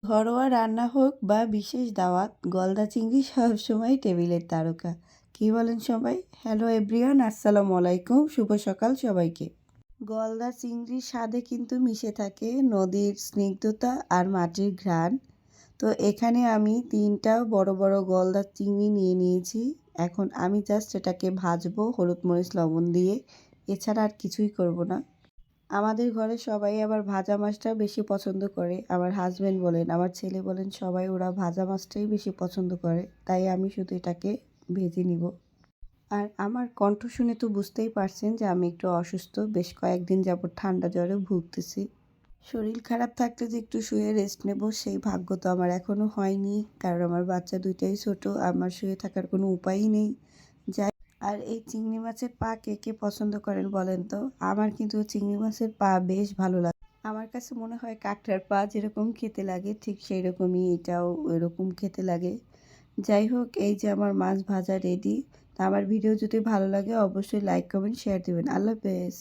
ঘরোয়া রান্না হোক বা বিশেষ দাওয়াত, গলদা চিংড়ি সবসময় টেবিলের তারকা। কি বলেন সবাই? হ্যালো এভরিওয়ান, আসসালামু আলাইকুম, শুভ সকাল সবাইকে। গলদা চিংড়ির স্বাদে কিন্তু মিশে থাকে নদীর স্নিগ্ধতা আর মাটির ঘ্রাণ। তো এখানে আমি 3টা বড় বড় গলদা চিংড়ি নিয়ে নিয়েছি। এখন আমি জাস্ট এটাকে ভাজবো হলুদ মরিচ লবণ দিয়ে, এছাড়া আর কিছুই করব না। আমাদের ঘরে সবাই আবার ভাজা মাছটা বেশি পছন্দ করে। আমার হাজব্যান্ড বলেন, আমার ছেলে বলেন, সবাই ওরা ভাজা মাছটাই বেশি পছন্দ করে। তাই আমি শুধু এটাকে ভেজে নিব। আর আমার কণ্ঠ শুনে তো বুঝতেই পারছেন যে আমি একটু অসুস্থ, বেশ কয়েকদিন যাবত ঠান্ডা জ্বরে ভুগতেছি। শরীর খারাপ থাকলে যে একটু শুয়ে রেস্ট নেব সেই ভাগ্য তো আমার এখনও হয়নি, কারণ আমার বাচ্চা দুইটাই ছোট, আমার শুয়ে থাকার কোনো উপায়ই নেই। আর এই চিংড়ি মাছের পা কে কে পছন্দ করেন বলেন তো? আমার কিন্তু চিংড়ি মাছের পা বেশ ভালো লাগে। আমার কাছে মনে হয় কাঁকড়ার পা যেরকম খেতে লাগে ঠিক সেই রকমই এটাও ওইরকম খেতে লাগে। যাই হোক, এই যে আমার মাছ ভাজা রেডি। তা আমার ভিডিও যদি ভালো লাগে অবশ্যই লাইক কমেন্ট শেয়ার দেবেন। আল্লাহ হাফেজ।